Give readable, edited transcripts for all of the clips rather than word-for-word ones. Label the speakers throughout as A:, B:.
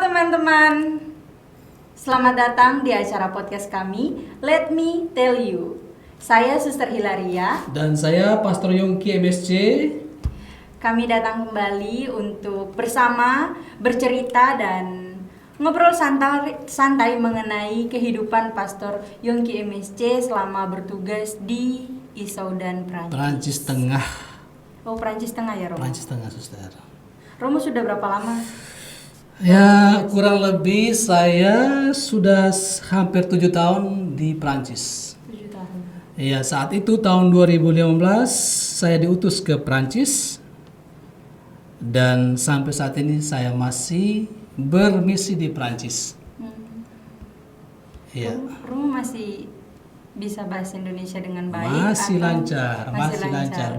A: teman-teman, selamat datang di acara podcast kami, Let Me Tell You. Saya Suster Hilaria.
B: Dan saya Pastor Yongki MSC.
A: Kami datang kembali untuk bersama bercerita dan ngobrol santai mengenai kehidupan Pastor Yongki MSC selama bertugas di Issoudun, Prancis.
B: Prancis Tengah.
A: Oh, Prancis Tengah ya, Romo?
B: Prancis Tengah, Suster.
A: Romo sudah berapa lama?
B: Ya, kurang lebih saya sudah hampir 7 tahun di Prancis.
A: 7 tahun.
B: Ya, saat itu tahun 2015 saya diutus ke Prancis. Dan sampai saat ini saya masih bermisi di Prancis. Ya.
A: Romo masih bisa bahasa Indonesia dengan baik?
B: Masih lancar.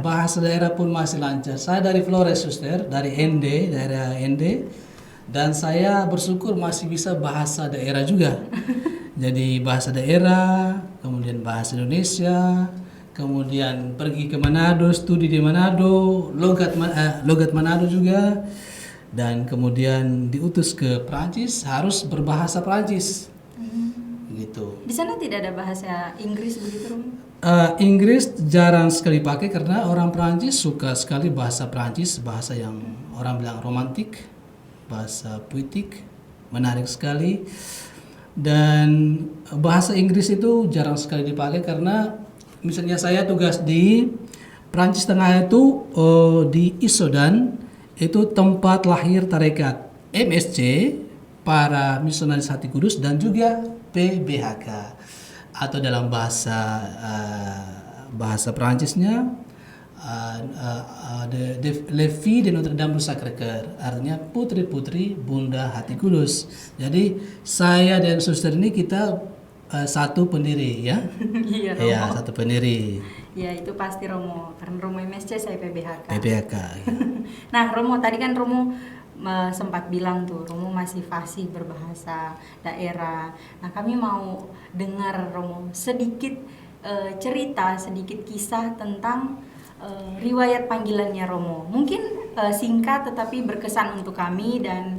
B: Bahasa daerah pun masih lancar. Saya dari Flores, Suster, dari ND, daerah ND. Dan saya bersyukur masih bisa bahasa daerah juga. Jadi bahasa daerah, kemudian bahasa Indonesia, kemudian pergi ke Manado, studi di Manado, logat Manado juga. Dan kemudian diutus ke Prancis, harus berbahasa Prancis. Gitu.
A: Di sana tidak ada bahasa Inggris begitu, Romo?
B: Inggris jarang sekali pakai karena orang Prancis suka sekali bahasa Prancis, bahasa yang orang bilang romantik, bahasa puitik, menarik sekali. Dan bahasa Inggris itu jarang sekali dipakai karena misalnya saya tugas di Prancis Tengah itu di Issoudun, itu tempat lahir tarekat MSC, para misionaris hati kudus, dan juga PBHK, atau dalam bahasa Prancisnya Les Filles de Notre Dame du Sacré-Cœur, artinya putri-putri Bunda Hati Kudus. Jadi saya dan suster ini kita satu pendiri ya.
A: Iya, Romo.
B: Iya, satu pendiri.
A: Ya, itu pasti Romo, karena Romo MSC, saya PBHK.
B: PBHK. Ya.
A: Nah, Romo tadi kan Romo sempat bilang tuh, Romo masih fasih berbahasa daerah. Nah, kami mau dengar Romo sedikit cerita, sedikit kisah tentang riwayat panggilannya Romo. Mungkin singkat tetapi berkesan untuk kami dan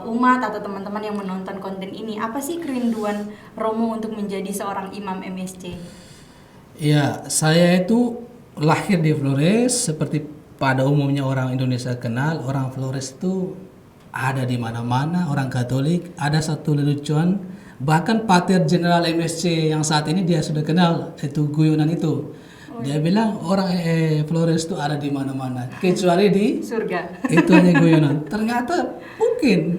A: umat atau teman-teman yang menonton konten ini. Apa sih kerinduan Romo untuk menjadi seorang imam MSC?
B: Ya, saya itu lahir di Flores, seperti pada umumnya orang Indonesia kenal, orang Flores itu ada di mana-mana, orang Katolik. Ada satu lelucon, bahkan Pater Jenderal MSC yang saat ini dia sudah kenal itu guyonan itu. Dia bilang orang Flores itu ada di mana-mana, kecuali di
A: surga.
B: Itu hanya guyonan. Ternyata mungkin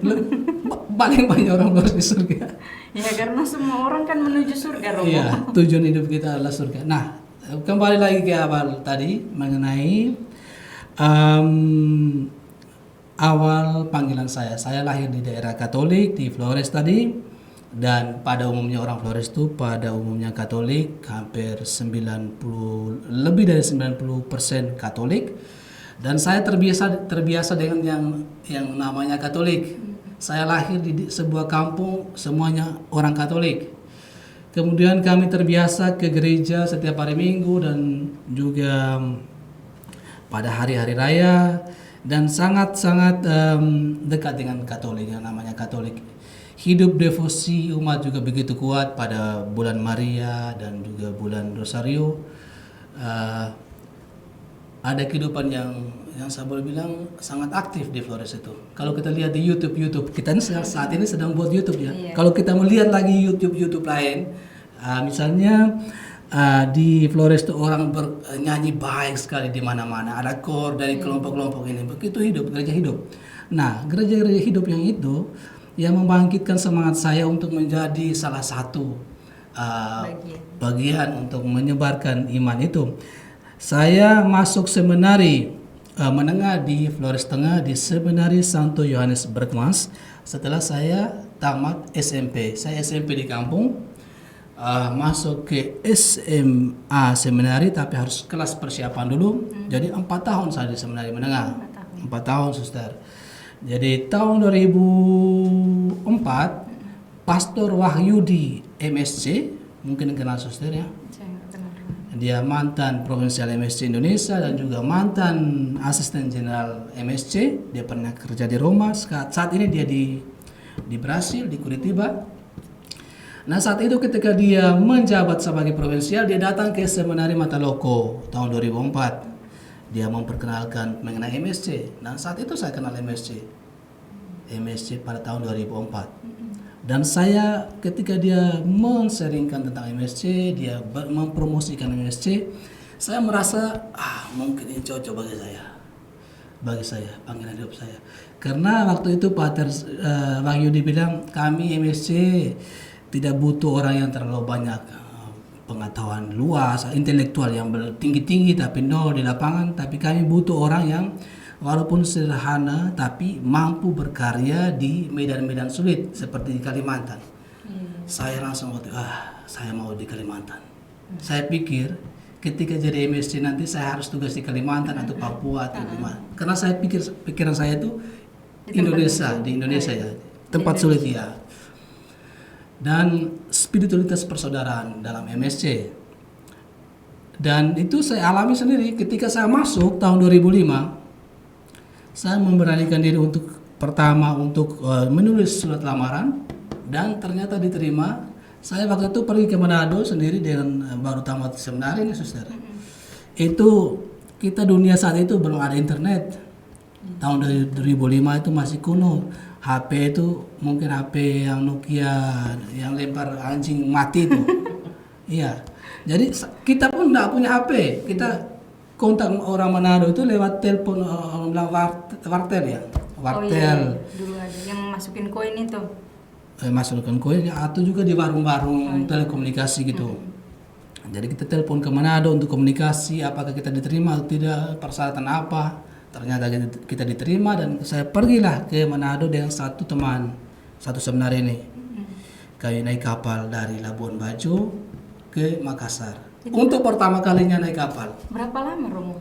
B: paling banyak orang Flores di surga.
A: Ya, karena semua orang kan menuju surga, Romo.
B: Iya, tujuan hidup kita adalah surga. Nah, kembali lagi ke awal tadi mengenai awal panggilan saya. Saya lahir di daerah Katolik di Flores tadi. Dan pada umumnya orang Flores itu pada umumnya Katolik, hampir lebih dari 90% Katolik. Dan saya terbiasa dengan yang namanya Katolik. Saya lahir di sebuah kampung semuanya orang Katolik. Kemudian kami terbiasa ke gereja setiap hari Minggu dan juga pada hari-hari raya, dan sangat-sangat dekat dengan Katolik, yang namanya Katolik. Hidup devosi umat juga begitu kuat pada bulan Maria dan juga bulan Rosario. Ada kehidupan yang saya boleh bilang sangat aktif di Flores itu. Kalau kita lihat di YouTube, kita saat ini sedang buat YouTube ya.
A: Iya.
B: Kalau kita melihat lagi YouTube lain, misalnya di Flores itu orang bernyanyi baik sekali di mana-mana. Ada kor dari kelompok-kelompok ini. Begitu hidup, gereja hidup. Nah, gereja-gereja hidup yang itu yang membangkitkan semangat saya untuk menjadi salah satu bagian untuk menyebarkan iman itu. Saya masuk seminari menengah di Flores Tengah, di Seminari Santo Yohanes Bergmas. Setelah saya tamat SMP, saya SMP di kampung, masuk ke SMA seminari, tapi harus kelas persiapan dulu. Jadi 4 tahun saya di seminari menengah. 4 tahun, suster. Jadi tahun 2004 Pastor Wahyudi MSC, mungkin kenal suster ya. Dia mantan provinsial MSC Indonesia dan juga mantan asisten jenderal MSC. Dia pernah kerja di Roma. Saat ini dia di di Brasil, di Curitiba. Nah saat itu ketika dia menjabat sebagai provinsial, dia datang ke Seminari Mataloko tahun 2004. Dia memperkenalkan mengenai MSC. Nah saat itu saya kenal MSC pada tahun 2004. Dan saya ketika dia menseringkan tentang MSC, dia mempromosikan MSC, saya merasa mungkin ini cocok bagi saya panggilan hidup saya. Karena waktu itu Pater Bang Yudi bilang kami MSC tidak butuh orang yang terlalu banyak pengetahuan luas, intelektual yang tinggi-tinggi tapi nol di lapangan, tapi kami butuh orang yang walaupun sederhana tapi mampu berkarya di medan-medan sulit seperti di Kalimantan. Saya langsung waktu saya mau di Kalimantan. Saya pikir ketika jadi MSC nanti saya harus tugas di Kalimantan atau Papua atau di mana. Karena saya pikiran saya itu di Indonesia ya. Tempat sulit ya. Dan spiritualitas persaudaraan dalam MSC. Dan itu saya alami sendiri ketika saya masuk tahun 2005. Saya memberanikan diri untuk pertama menulis surat lamaran dan ternyata diterima. Saya waktu itu pergi ke Manado sendiri dengan baru tamat seminari ini, Suster. Itu kita dunia saat itu belum ada internet. Tahun 2005 itu masih kuno. HP itu mungkin HP yang Nokia yang lempar anjing mati itu. Iya. Jadi kita pun enggak punya HP. Kita kontak orang Manado itu lewat telepon wartel ya. Wartel.
A: Oh iya, dulu ada yang masukin koin itu.
B: Masukkan koin atau juga di warung-warung telekomunikasi gitu. Jadi kita telepon ke Manado untuk komunikasi apakah kita diterima atau tidak, persyaratan apa. Ternyata kita diterima dan saya pergilah ke Manado dengan satu teman, satu seminar ini. Kami naik kapal dari Labuan Bajo ke Makassar. Untuk pertama kalinya naik kapal.
A: Berapa lama Romo?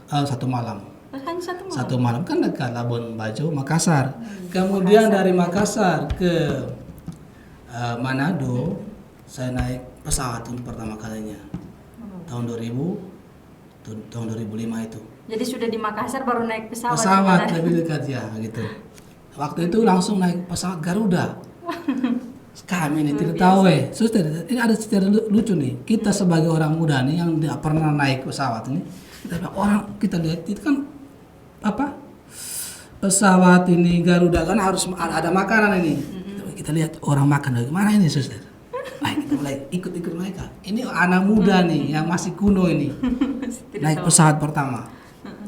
B: Satu malam.
A: Hanya satu malam?
B: Satu malam kan dekat Labuan Bajo, Makassar. Kemudian dari Makassar ke Manado, saya naik pesawat untuk pertama kalinya. Tahun 2005 itu.
A: Jadi sudah di Makassar baru naik pesawat.
B: Pesawat lebih dekat ya gitu. Waktu itu langsung naik pesawat Garuda. Kami ini tidak tahu Suster, ini ada cerita lucu nih. Kita sebagai orang muda nih yang tidak pernah naik pesawat ini, kita lihat itu kan pesawat ini Garuda kan harus ada makanan ini. Kita lihat orang makan bagaimana ini, Suster. Kita mulai ikut mereka. Ini anak muda nih yang masih kuno ini. Naik pesawat pertama.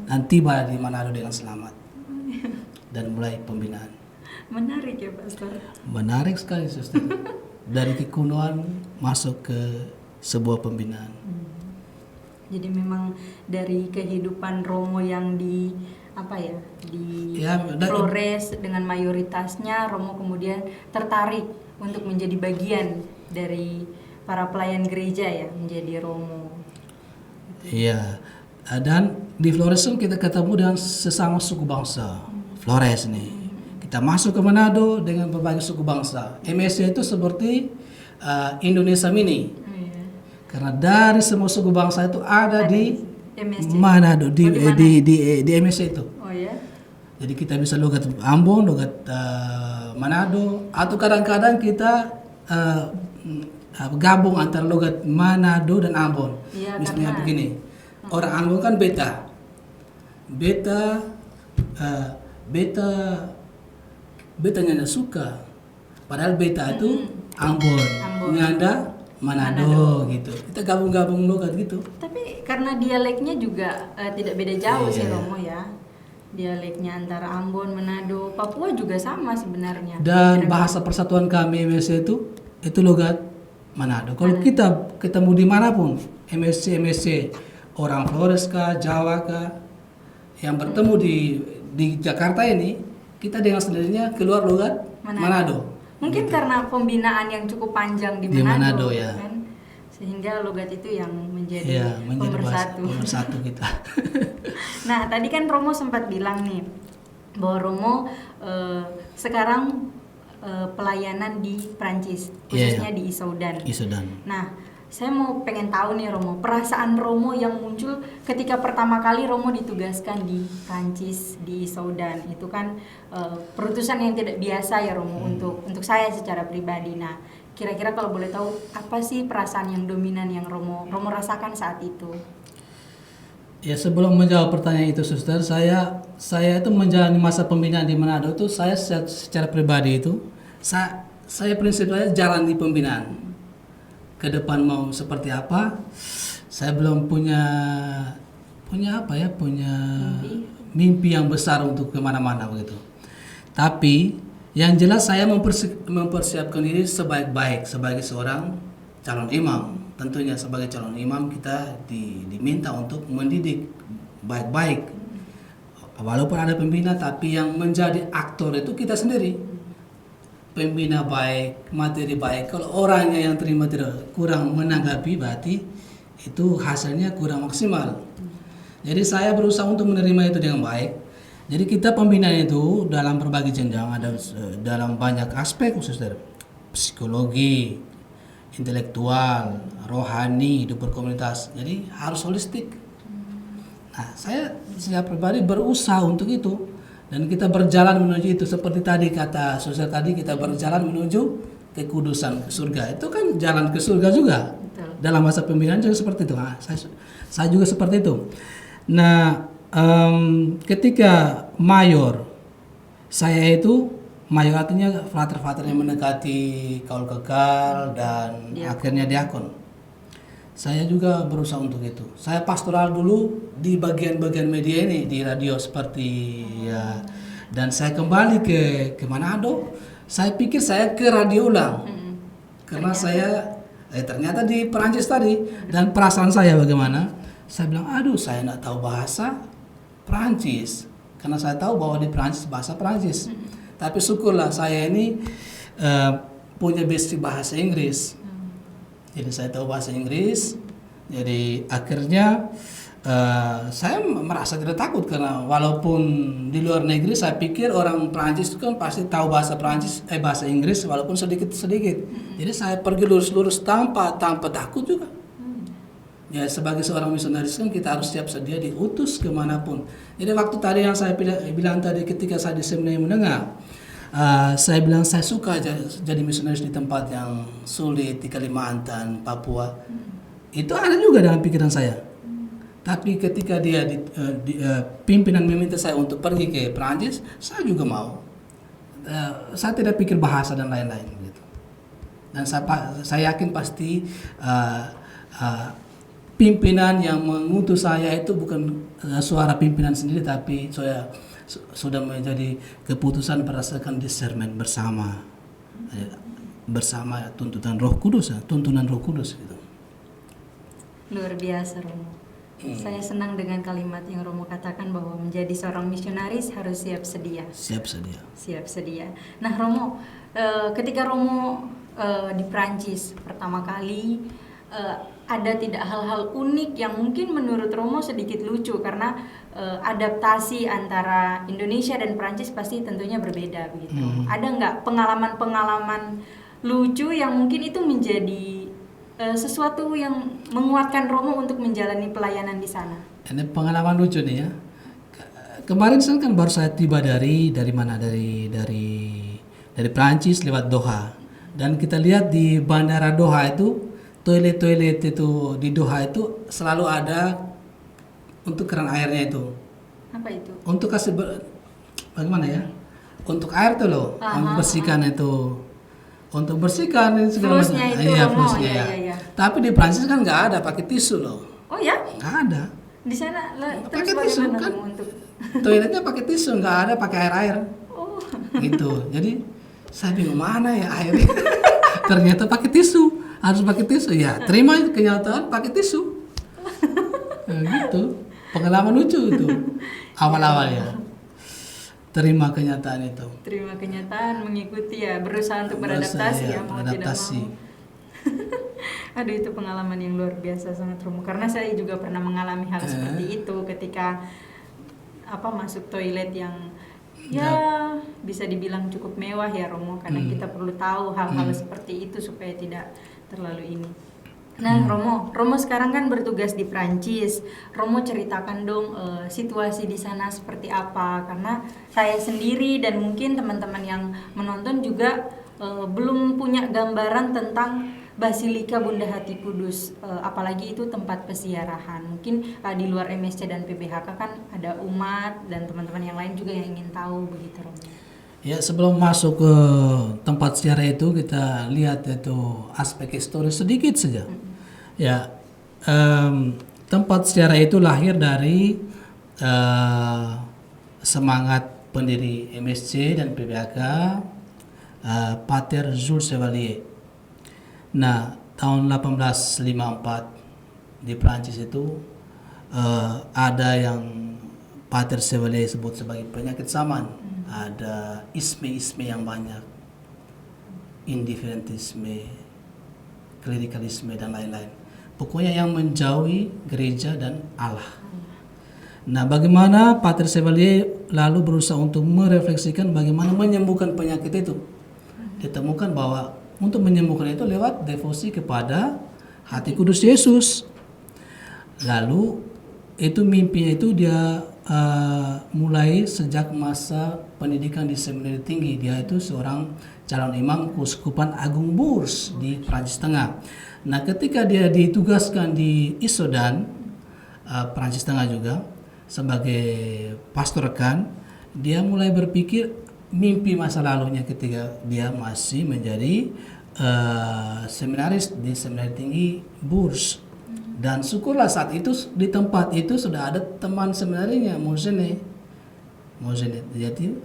B: Dan tiba di Manado dengan selamat. Dan mulai pembinaan.
A: Menarik ya, Pastor.
B: Menarik sekali, Suster. Dari kekunoan masuk ke sebuah pembinaan.
A: Jadi memang dari kehidupan Romo yang di Flores dengan mayoritasnya, Romo kemudian tertarik untuk menjadi bagian dari para pelayan gereja ya, menjadi Romo.
B: Iya. Dan di Flores kita ketemu dengan sesama suku bangsa. Flores nih. Kita masuk ke Manado dengan berbagai suku bangsa. MSC itu seperti Indonesia Mini. Karena dari semua suku bangsa itu ada di MSC. Manado di MSC itu.
A: Oh ya.
B: Jadi kita bisa logat Ambon, logat Manado, atau kadang-kadang kita gabung antara logat Manado dan Ambon.
A: Ya,
B: misalnya begini. Orang Ambon kan betanya nggak suka, padahal beta itu Ambon. Nyanda Manado gitu. Kita gabung logat gitu.
A: Tapi karena dialeknya juga tidak beda jauh sih Romo ya. Dialeknya antara Ambon, Manado, Papua juga sama sebenarnya.
B: Dan bahasa persatuan kami MSC itu logat Manado. Kalau kita ketemu dimanapun MSC orang Flores kah, Jawa kah, yang bertemu di Jakarta ini, kita dengan sendirinya keluar logat Manado.
A: Mungkin gitu. Karena pembinaan yang cukup panjang di Manado ya. Kan? Sehingga logat itu yang menjadi pemersatu kita. Nah, tadi kan Romo sempat bilang nih bahwa Romo sekarang pelayanan di Prancis, khususnya di Issoudun.
B: Issoudun.
A: Nah, saya mau pengen tahu nih Romo, perasaan Romo yang muncul ketika pertama kali Romo ditugaskan di Prancis, di Soudan. Itu kan perutusan yang tidak biasa ya Romo untuk saya secara pribadi. Nah, kira-kira kalau boleh tahu apa sih perasaan yang dominan yang Romo rasakan saat itu?
B: Ya, sebelum menjawab pertanyaan itu, Suster, saya itu menjalani masa pembinaan di Manado itu, saya secara pribadi itu saya prinsip saya jalan di pembinaan. Ke depan mau seperti apa, saya belum punya mimpi yang besar untuk kemana-mana begitu. Tapi yang jelas saya mempersiapkan diri sebaik-baik sebagai seorang calon imam. Tentunya sebagai calon imam kita diminta untuk mendidik baik-baik. Walaupun ada pembina, tapi yang menjadi aktor itu kita sendiri. Pembina baik, materi baik. Kalau orangnya yang terima tidak kurang menanggapi, berarti itu hasilnya kurang maksimal. Jadi saya berusaha untuk menerima itu dengan baik. Jadi kita pembinaan itu dalam berbagai jenjang, ada dalam banyak aspek, Suster. Psikologi, intelektual, rohani, hidup berkomunitas. Jadi harus holistik. Nah, saya secara pribadi berusaha untuk itu. Dan kita berjalan menuju itu, seperti tadi kata Suster tadi, kita berjalan menuju kekudusan, ke surga. Itu kan jalan ke surga juga.
A: Betul.
B: Dalam masa pembinaan juga seperti itu. Nah, saya juga seperti itu. Nah, ketika mayor, saya itu mayor artinya frater-frater yang mendekati kaul kekal dan akhirnya diakon. Saya juga berusaha untuk itu. Saya pastoral dulu di bagian-bagian media ini, di radio seperti ya. Dan saya kembali ke Manado. Saya pikir saya ke radio ulang. Karena ternyata di Perancis tadi. Dan perasaan saya bagaimana? Saya bilang, aduh saya tidak tahu bahasa Perancis. Karena saya tahu bahwa di Perancis bahasa Perancis. Tapi syukurlah saya ini punya basic bahasa Inggris. Jadi saya tahu bahasa Inggris. Jadi akhirnya saya merasa tidak takut, karena walaupun di luar negeri saya pikir orang Prancis itu kan pasti tahu bahasa bahasa Inggris walaupun sedikit-sedikit. Jadi saya pergi lurus-lurus tanpa takut juga. Ya, sebagai seorang misionaris kan kita harus siap sedia diutus kemanapun. Jadi waktu tadi yang saya bilang tadi ketika saya di seminari menengah, saya bilang saya suka jadi misionaris di tempat yang sulit, di Kalimantan, Papua. Itu ada juga dalam pikiran saya. Tapi ketika pimpinan meminta saya untuk pergi ke Perancis, saya juga mau. Saya tidak pikir bahasa dan lain-lain gitu. Dan saya yakin pasti pimpinan yang mengutus saya itu bukan suara pimpinan sendiri, tapi saya sudah menjadi keputusan berdasarkan discernment bersama tuntunan Roh Kudus gitu.
A: Luar biasa Romo. Saya senang dengan kalimat yang Romo katakan bahwa menjadi seorang misionaris harus siap sedia. Siap sedia. Nah Romo, ketika Romo di Prancis pertama kali, ada tidak hal-hal unik yang mungkin menurut Romo sedikit lucu, karena adaptasi antara Indonesia dan Prancis pasti tentunya berbeda begitu. Ada nggak pengalaman-pengalaman lucu yang mungkin itu menjadi sesuatu yang menguatkan Romo untuk menjalani pelayanan di sana?
B: Ini pengalaman lucu nih ya. Kemarin saya kan baru saya tiba dari mana, dari Prancis lewat Doha, dan kita lihat di bandara Doha itu toilet itu di Doha itu selalu ada untuk keran airnya itu.
A: Apa itu?
B: Untuk kasih bagaimana ya? Untuk air tuh loh, bersihkan itu. Untuk bersihkan segala macam. Iya, flusnya ya. Tapi di Prancis kan nggak ada pakai tisu loh.
A: Oh ya?
B: Nggak ada.
A: Di sana terus
B: Pakai tisu kan?
A: untuk
B: Toiletnya pakai tisu, nggak ada pakai air.
A: Oh.
B: Gitu. Jadi saya bingung mana ya airnya. Ternyata pakai tisu. Harus pakai tisu ya, terima kenyataan pakai tisu. Nah, gitu. Pengalaman lucu itu awal-awalnya. Terima kenyataan itu.
A: Terima kenyataan, mengikuti ya, berusaha untuk beradaptasi ya, mau tidak mau. Aduh, itu pengalaman yang luar biasa sangat Romo, karena saya juga pernah mengalami hal seperti itu ketika masuk toilet yang bisa dibilang cukup mewah ya Romo, karena kita perlu tahu hal-hal seperti itu supaya tidak terlalu ini. Nah, Romo sekarang kan bertugas di Prancis. Romo ceritakan dong situasi di sana seperti apa, karena saya sendiri dan mungkin teman-teman yang menonton juga belum punya gambaran tentang Basilika Bunda Hati Kudus, apalagi itu tempat peziarahan. Mungkin di luar MSC dan PBHK kan ada umat dan teman-teman yang lain juga yang ingin tahu begitu, Romo.
B: Ya, sebelum masuk ke tempat sejarah itu kita lihat itu aspek historis sedikit saja. Ya, tempat sejarah itu lahir dari semangat pendiri MSC dan PBHK, Pater Jules Chevalier. Nah, tahun 1854 di Prancis itu ada yang Pater Chevalier sebut sebagai penyakit zaman. Ada isme-isme yang banyak, indiferentisme, klerikalisme dan lain-lain. Pokoknya yang menjauhi gereja dan Allah. Nah, bagaimana Pater Chevalier lalu berusaha untuk merefleksikan bagaimana menyembuhkan penyakit itu. Ditemukan bahwa untuk menyembuhkan itu lewat devosi kepada Hati Kudus Yesus. Lalu itu mimpinya itu dia mulai sejak masa pendidikan di seminari tinggi. Dia itu seorang calon imam Keuskupan Agung Bourges di Prancis Tengah. Nah, ketika dia ditugaskan di Issoudun, Prancis Tengah juga, sebagai pastor rekan, dia mulai berpikir mimpi masa lalunya ketika dia masih menjadi seminaris di seminari tinggi Bourges. Dan syukurlah saat itu di tempat itu sudah ada teman seminarinya, Mozenet. Jadi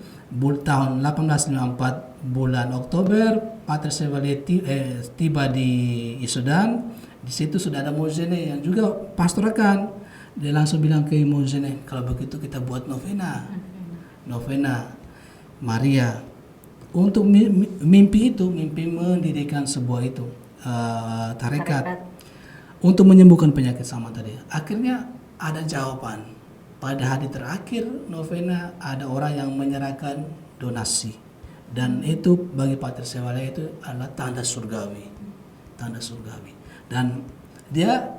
B: tahun 1854 bulan Oktober Pater Chevalier tiba di Issoudun. Di situ sudah ada Mozenet yang juga pastor rekan. Dia langsung bilang ke Mozenet, kalau begitu kita buat novena Maria. Untuk mimpi mendirikan sebuah itu tarekat untuk menyembuhkan penyakit sama tadi. Akhirnya ada jawaban. Pada hari terakhir novena ada orang yang menyerahkan donasi, dan itu bagi Pater Chevalier itu adalah tanda surgawi. Dan dia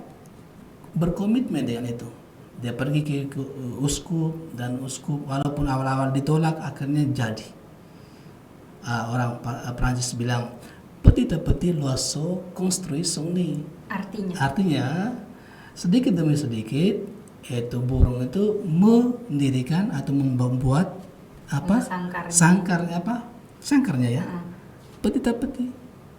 B: berkomitmen dengan itu. Dia pergi ke uskup, dan uskup walaupun awal-awal ditolak akhirnya jadi. Orang Prancis bilang petit à petit l'oiseau construit son nid. Artinya sedikit demi sedikit itu burung itu mendirikan atau membuat sangkarnya ya. Petit à petit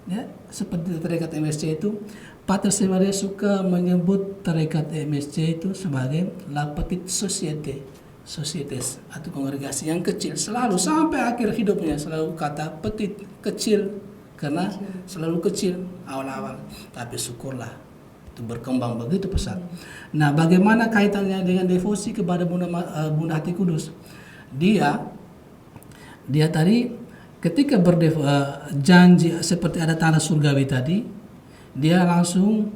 B: ya, seperti tarekat MSC itu. Pater Chevalier suka menyebut tarekat MSC itu sebagai la petite société, societes atau kongregasi yang kecil. Selalu sampai akhir hidupnya selalu kata petit, kecil, karena selalu kecil awal-awal. Tapi syukurlah itu berkembang begitu pesat. Nah, bagaimana kaitannya dengan devosi kepada Bunda Hati Kudus? Dia tadi ketika janji seperti ada tanda surgawi tadi, dia langsung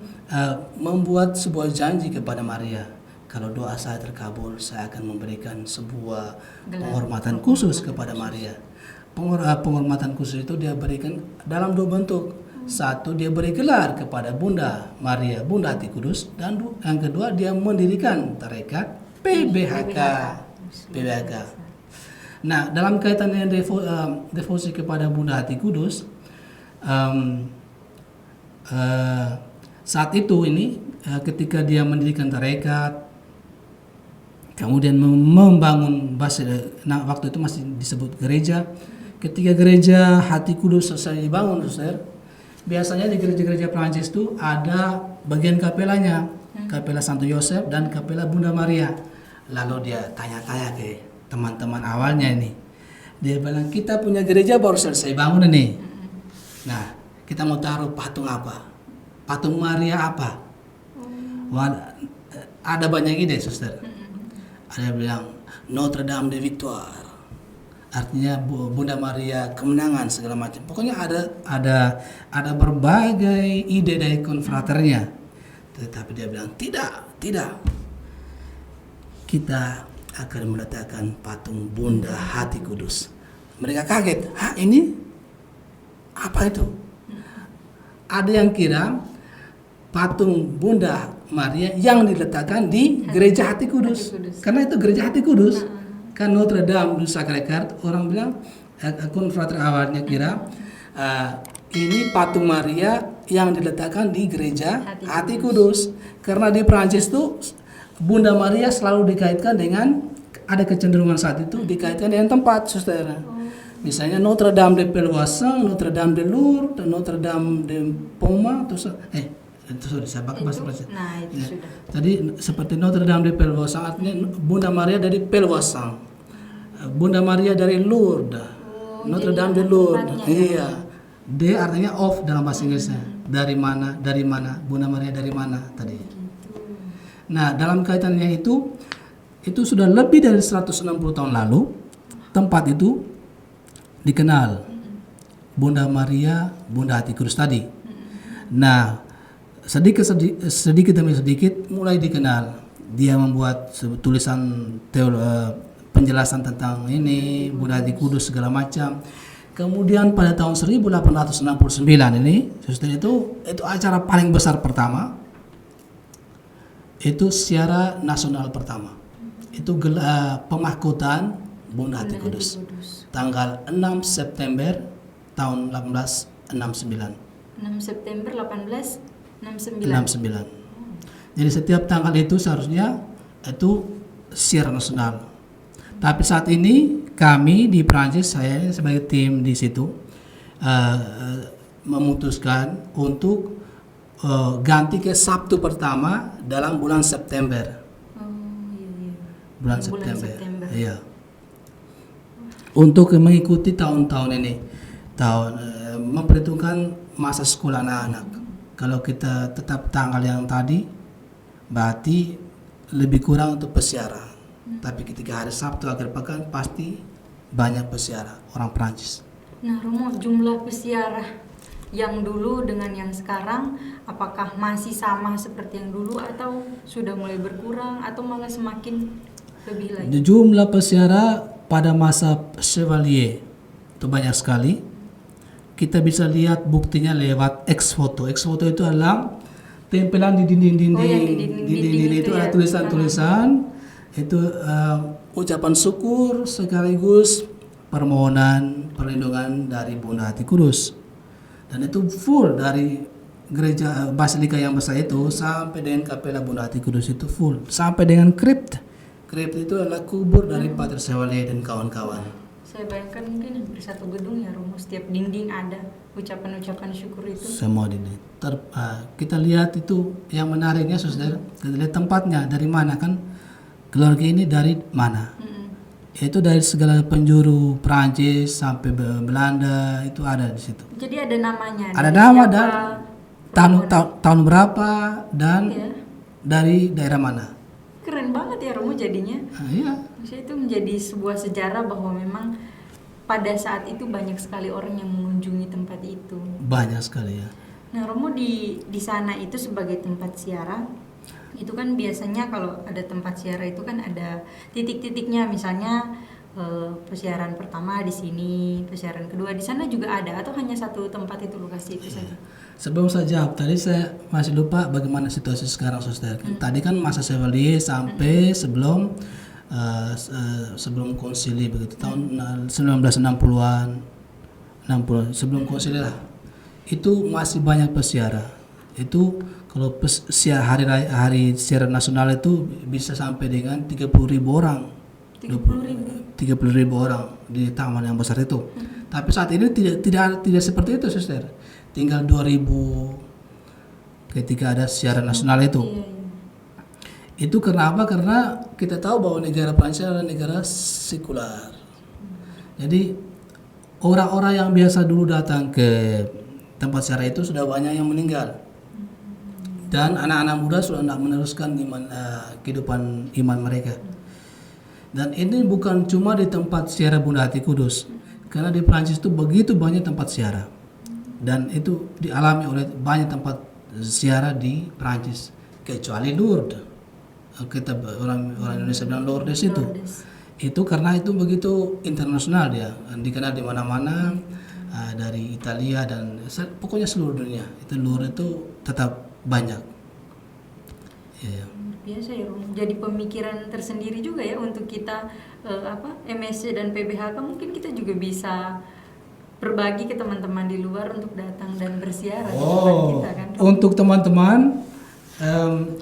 B: membuat sebuah janji kepada Maria. Kalau doa saya terkabul, saya akan memberikan sebuah penghormatan khusus kepada Maria. Penghormatan khusus itu dia berikan dalam dua bentuk. Satu, dia beri gelar kepada Bunda Maria, Bunda Hati Kudus, dan yang kedua dia mendirikan tarekat PBHK. Nah, dalam kaitan dengan devosi kepada Bunda Hati Kudus, saat itu ketika dia mendirikan tarekat, kemudian membangun waktu itu masih disebut gereja. Ketika gereja Hati Kudus selesai dibangun, biasanya di gereja-gereja Prancis itu ada bagian kapelanya, kapela Santo Yosef dan kapela Bunda Maria. Lalu dia tanya-tanya ke teman-teman awalnya ini. Dia bilang, kita punya gereja baru selesai bangun ini. Nah, kita mau taruh patung apa? Patung Maria apa? Ada banyak ide, suster. Ada yang bilang Notre Dame de Victoire, artinya Bunda Maria kemenangan segala macam. Pokoknya ada berbagai ide dari konfraternya. Tetapi dia bilang tidak. Kita akan meletakkan patung Bunda Hati Kudus. Mereka kaget. Ini apa itu? Ada yang kira patung Bunda Maria yang diletakkan di Gereja Hati Kudus.
A: Hati Kudus.
B: Karena itu Gereja Hati Kudus. Kan Notre Dame du Sacré-Cœur, orang bilang konfrater awalnya kira ini patung Maria yang diletakkan di Gereja Hati Kudus. Karena di Prancis tuh Bunda Maria selalu dikaitkan dengan, ada kecenderungan saat itu dikaitkan dengan tempat, saudara. Misalnya Notre Dame de Pelvoisin, Notre Dame de Lourdes, Notre Dame de Poma, itu sorry, saya pakai bahasa Prancis.
A: Nah, itu
B: Ya.
A: sudah.
B: Tadi seperti Notre Dame de Pelvoisin, artinya Bunda Maria dari Pelvoisin, Bunda Maria dari Lourdes, Notre
A: jadi
B: Dame de
A: ada
B: Lourdes.
A: tempatnya,
B: Iya. D artinya of dalam bahasa Inggrisnya. Dari mana? Dari mana? Bunda Maria dari mana tadi? Nah, dalam kaitannya itu sudah lebih dari 160 tahun lalu tempat itu dikenal Bunda Maria, Bunda Hati Kudus tadi. Nah, sedikit demi sedikit mulai dikenal. Dia membuat tulisan penjelasan tentang ini Bunda Hati Kudus segala macam. Kemudian pada tahun 1869 ini, saudara, itu acara paling besar pertama. Itu secara nasional pertama. Itu pemahkotaan Bunda Hati Kudus. Tanggal 6 September tahun 1869.
A: 6 September 1869.
B: 69. Jadi setiap tanggal itu seharusnya itu secara nasional. Tapi saat ini kami di Prancis, saya sebagai tim di situ memutuskan untuk ganti ke Sabtu pertama dalam bulan September.
A: Oh, iya.
B: Bulan
A: Bulan
B: September.
A: September.
B: Iya. Untuk mengikuti tahun-tahun ini, memperhitungkan masa sekolah anak-anak. Kalau kita tetap tanggal yang tadi, berarti lebih kurang untuk peziarah. Tapi ketika hari Sabtu akhir pekan pasti banyak peziarah orang Prancis.
A: Nah, Romo, jumlah peziarah yang dulu dengan yang sekarang apakah masih sama seperti yang dulu atau sudah mulai berkurang atau malah semakin lebih lagi?
B: Jumlah peziarah pada masa Chevalier itu banyak sekali. Kita bisa lihat buktinya lewat ex-foto. Ex-foto itu adalah tempelan di dinding-dinding.
A: Oh, yang di dinding-dinding
B: itu
A: itu
B: ada
A: ya?
B: tulisan-tulisan. Itu ucapan syukur sekaligus permohonan perlindungan dari Bunda Hati Kudus. Dan itu full dari gereja Basilika yang besar itu sampai dengan Kapela Bunda Hati Kudus itu full. Sampai dengan crypt. Crypt itu adalah kubur dari Pater Chevalier dan kawan-kawan.
A: Saya bayangkan mungkin hampir satu gedung ya, Romo, setiap dinding ada ucapan-ucapan syukur itu.
B: Semua ini. Kita lihat itu yang menariknya, saudara. Kita lihat tempatnya dari mana kan? Keluarga ini dari mana? Itu dari segala penjuru Prancis sampai Belanda itu ada di situ.
A: Jadi ada namanya.
B: Ada
A: dari
B: nama
A: siapa
B: dan
A: permohonan.
B: tahun berapa dan
A: Iya.
B: dari daerah mana?
A: Keren banget ya, Romo, jadinya.
B: Iya.
A: Maksudnya itu menjadi sebuah sejarah bahwa memang pada saat itu banyak sekali orang yang mengunjungi tempat itu.
B: Banyak sekali ya.
A: Nah, Romo di sana itu sebagai tempat ziarah, itu kan biasanya kalau ada tempat ziarah itu kan ada titik-titiknya, misalnya pesiaran pertama di sini, pesiaran kedua di sana juga ada, atau hanya satu tempat itu lokasi itu saja?
B: Sebelum saya jawab tadi, saya masih lupa bagaimana situasi sekarang, saudara. Tadi kan masa Chevalier sampai sebelum konsili begitu, tahun 1960-an, 60 sebelum konsili lah. Itu masih banyak peziarah. Itu kalau hari secara nasional itu bisa sampai dengan 30.000 orang. 30.000 orang di taman yang besar itu. Tapi saat ini tidak seperti itu, Suster. Tinggal 2.000 ketika ada siaran nasional itu.
A: Iya.
B: Itu karena apa? Karena kita tahu bahwa negara Prancis adalah negara sekular. Jadi orang-orang yang biasa dulu datang ke tempat siaran itu sudah banyak yang meninggal. Dan anak-anak muda sudah tidak meneruskan kehidupan iman mereka. Dan ini bukan cuma di tempat ziarah Bunda Hati Kudus, karena di Prancis itu begitu banyak tempat ziarah, dan itu dialami oleh banyak tempat ziarah di Prancis, kecuali Lourdes. Kita orang Indonesia bilang Lourdes itu karena itu begitu internasional, dia dikenal di mana-mana, dari Italia dan pokoknya seluruh dunia. Itu Lourdes itu tetap banyak. Ya.
A: Biasa ya Romo. Jadi pemikiran tersendiri juga ya untuk kita MSC dan PBHK, mungkin kita juga bisa berbagi ke teman-teman di luar untuk datang dan bersiaran di depan kita kan. Romo.
B: Untuk teman-teman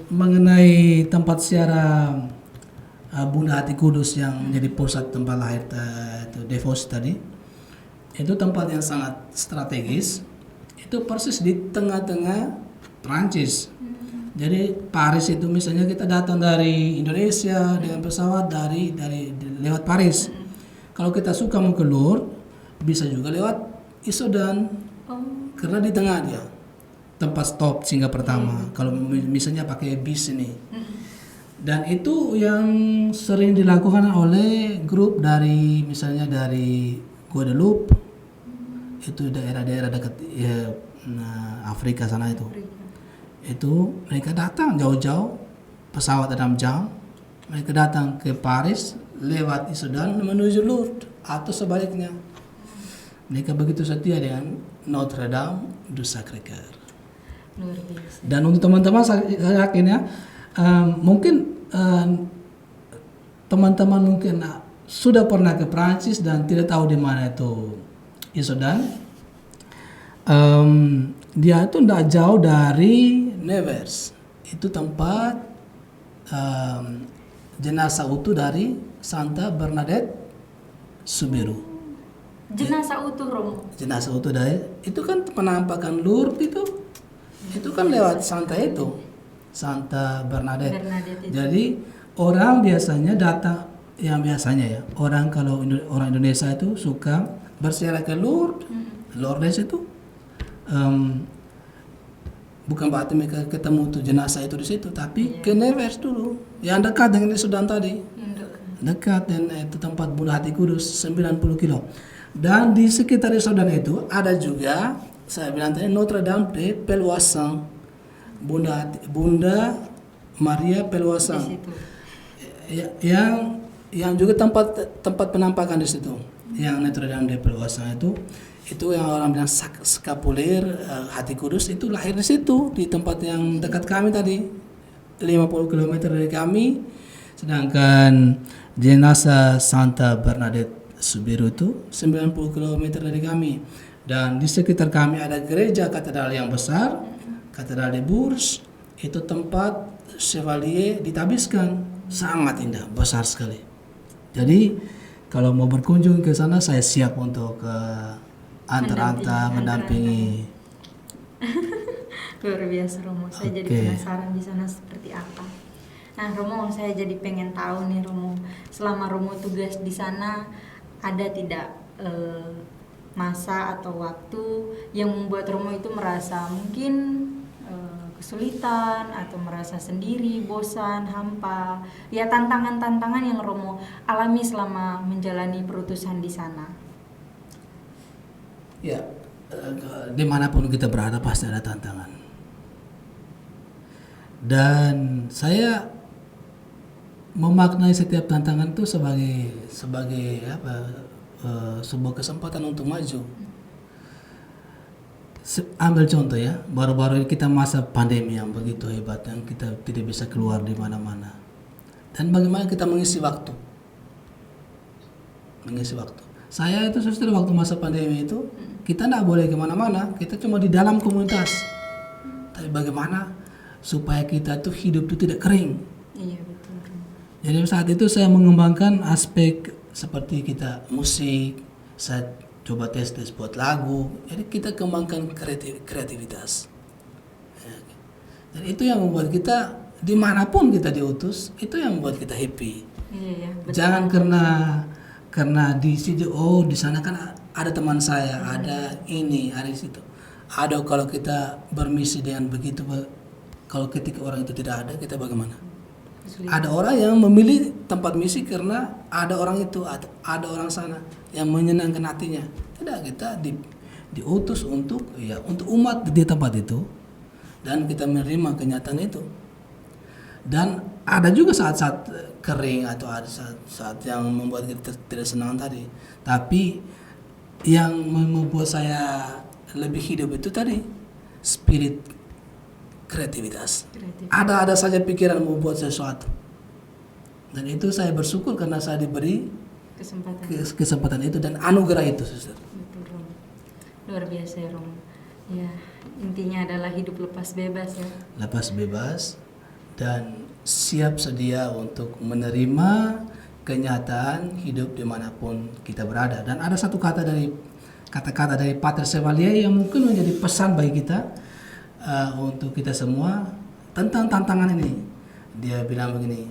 B: mengenai tempat siaran Bunda Hati Kudus yang menjadi pusat tempat lahir itu devosi tadi, itu tempat yang sangat strategis. Itu persis di tengah-tengah Prancis. Jadi Paris itu misalnya kita datang dari Indonesia dengan pesawat dari lewat Paris. Kalau kita suka mau ke Lourdes, bisa juga lewat Issoudun. Karena di tengah dia tempat stop singgah pertama. Kalau misalnya pakai bis ini. Dan itu yang sering dilakukan oleh grup dari misalnya dari Guadeloupe. Itu daerah-daerah dekat Afrika sana itu. Itu mereka datang jauh-jauh, pesawat 6 jam, mereka datang ke Paris lewat Issoudun menuju Lourdes atau sebaliknya. Mereka begitu setia dengan Notre Dame du Sacré-Cœur.
A: Luar biasa.
B: Dan untuk teman-teman saya yakin ya, mungkin teman-teman mungkin sudah pernah ke Prancis dan tidak tahu di mana itu Issoudun. Dia itu tidak jauh dari Nevers. Itu tempat jenazah utuh dari Santa Bernadette Soubirous.
A: Jenazah utuh Romo.
B: Jenazah utuh dari itu kan penampakan Lourdes itu kan lewat Santa Bernadette.
A: Bernadette itu.
B: Jadi orang biasanya datang ya orang kalau orang Indonesia itu suka berziarah ke Lourdes. Lourdes itu bukan berarti mereka ketemu tuh jenazah itu di situ, tapi ke Nevers dulu, yang dekat dengan Issoudun tadi, dekat dan itu tempat Bunda Hati Kudus 90 kilo. Dan di sekitar Issoudun itu ada juga saya bilang tadi Notre Dame de Peloissin, Bunda Maria Peloissin, yang juga tempat penampakan di situ, yang Notre Dame de Peloissin itu yang orang bilang skapuler Hati Kudus itu lahir di situ, di tempat yang dekat kami tadi 50 km dari kami. Sedangkan jenazah Santa Bernadette Soubirous itu 90 km dari kami. Dan di sekitar kami ada gereja katedral yang besar, Katedral de Bourges. Itu tempat Chevalier ditabiskan, sangat indah, besar sekali. Jadi kalau mau berkunjung ke sana saya siap untuk mendampingi.
A: Luar biasa Romo, saya jadi penasaran di sana seperti apa. Nah Romo, saya jadi pengen tahu nih Romo, selama Romo tugas di sana ada tidak masa atau waktu yang membuat Romo itu merasa mungkin kesulitan atau merasa sendiri, bosan, hampa, ya tantangan-tantangan yang Romo alami selama menjalani perutusan di sana?
B: Ya, dimanapun kita berada pasti ada tantangan. Dan saya memaknai setiap tantangan itu sebagai sebuah kesempatan untuk maju. Ambil contoh ya, baru-baru ini kita masa pandemi yang begitu hebat yang kita tidak bisa keluar di mana-mana. Dan bagaimana kita mengisi waktu? Saya itu suster waktu masa pandemi itu kita tidak boleh kemana-mana, kita cuma di dalam komunitas. Tapi bagaimana supaya kita tuh hidup itu tidak kering?
A: Iya betul.
B: Jadi saat itu saya mengembangkan aspek seperti kita musik, saya coba tes buat lagu. Jadi kita kembangkan kreativitas. Dan itu yang membuat kita dimanapun kita diutus, itu yang membuat kita happy.
A: Iya, betul.
B: Jangan karena di situ di sana kan ada teman saya, ada ini, ada di situ. Ada kalau kita bermisi dengan begitu, kalau ketika orang itu tidak ada, kita bagaimana? Ada orang yang memilih tempat misi karena ada orang itu, ada orang sana yang menyenangkan hatinya. Tidak, kita diutus untuk umat di tempat itu dan kita menerima kenyataan itu. Dan ada juga saat-saat kering atau ada saat yang membuat kita tidak senang tadi. Tapi yang membuat saya lebih hidup itu tadi spirit kreativitas.
A: Kreatif.
B: Ada saja pikiran mau buat sesuatu. Dan itu saya bersyukur karena saya diberi
A: Kesempatan.
B: kesempatan itu dan anugerah itu, suster.
A: Betul, Romo. Luar biasa ya, Romo. Ya, intinya adalah hidup lepas bebas ya.
B: Lepas bebas dan siap sedia untuk menerima kenyataan hidup dimanapun kita berada. Dan ada satu kata-kata dari Pater Chevalier yang mungkin menjadi pesan bagi kita untuk kita semua tentang tantangan ini. Dia bilang begini,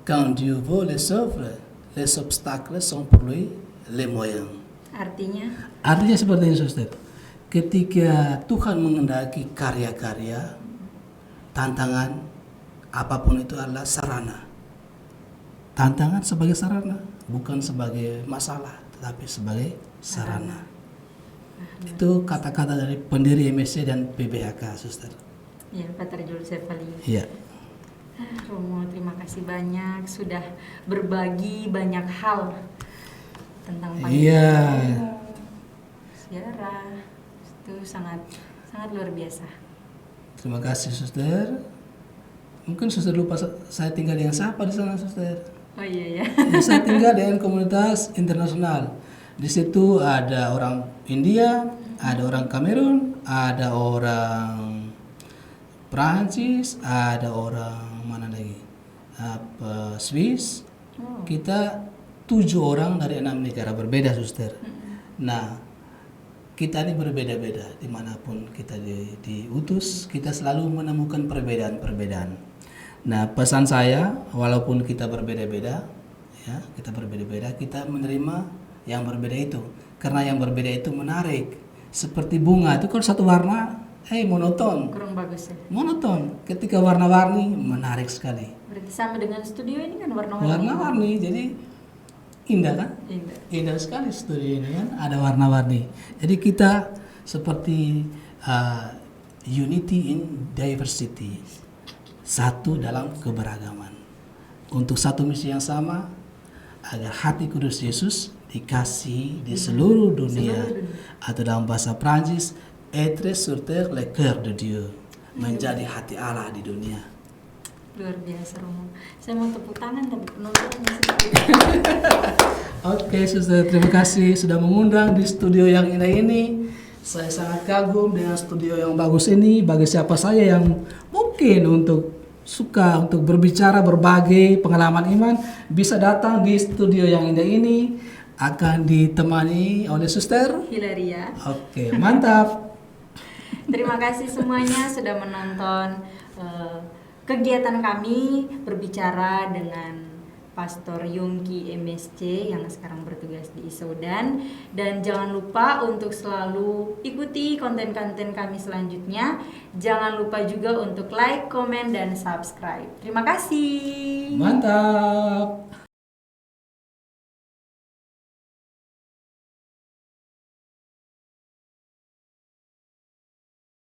B: quand Dieu veut les œuvres, les obstacles sont pour lui les moyens. Artinya seperti ini, suster. Ketika Tuhan mengendaki karya-karya, tantangan apapun itu adalah sarana. Tantangan sebagai sarana, bukan sebagai masalah, tetapi sebagai sarana. Itu kata-kata dari pendiri MSC dan PBHK, suster.
A: Ya, Pater Jules Chevalier.
B: Iya.
A: Romo, terima kasih banyak sudah berbagi banyak hal tentang
B: Iya.
A: Siara. Itu sangat luar biasa.
B: Terima kasih, suster. Mungkin suster lupa saya tinggal dengan siapa di sana, suster.
A: Oh iya ya.
B: Ya, saya tinggal dengan komunitas internasional. Di situ ada orang India, ada orang Kamerun, ada orang Prancis, ada orang mana lagi? Swiss.
A: Oh.
B: Kita 7 orang dari 6 negara berbeda, suster. Nah, kita ini berbeda-beda dimanapun kita diutus, kita selalu menemukan perbedaan-perbedaan. Nah, pesan saya, walaupun kita berbeda-beda, ya, kita menerima yang berbeda itu, karena yang berbeda itu menarik. Seperti bunga itu kalau satu warna, monoton.
A: Kurang bagus ya.
B: Monoton. Ketika warna-warni, menarik sekali.
A: Berarti sama dengan studio ini kan warna-warni.
B: Warna-warni, jadi indah kan?
A: Indah.
B: Indah sekali studio ini kan, ada warna-warni. Jadi kita seperti unity in diversity, satu dalam keberagaman, untuk satu misi yang sama, agar hati kudus Yesus dikasih di seluruh dunia, atau dalam bahasa Prancis, être sur terre le cœur de Dieu, menjadi hati Allah di dunia.
A: Luar biasa, Romo. Saya mau tepuk tangan tapi penonton masih.
B: Oke, suster, terima kasih sudah mengundang di studio yang indah ini. Saya sangat kagum dengan studio yang bagus ini. Bagi siapa saya yang mungkin suka untuk berbicara berbagai pengalaman iman, bisa datang di studio yang indah ini. Akan ditemani oleh Suster
A: Hilaria.
B: Oke, mantap.
A: Terima kasih semuanya sudah menonton kegiatan kami berbicara dengan Pastor Yongki MSC yang sekarang bertugas di Isodan. Dan jangan lupa untuk selalu ikuti konten-konten kami selanjutnya. Jangan lupa juga untuk like, komen, dan subscribe. Terima kasih.
B: Mantap.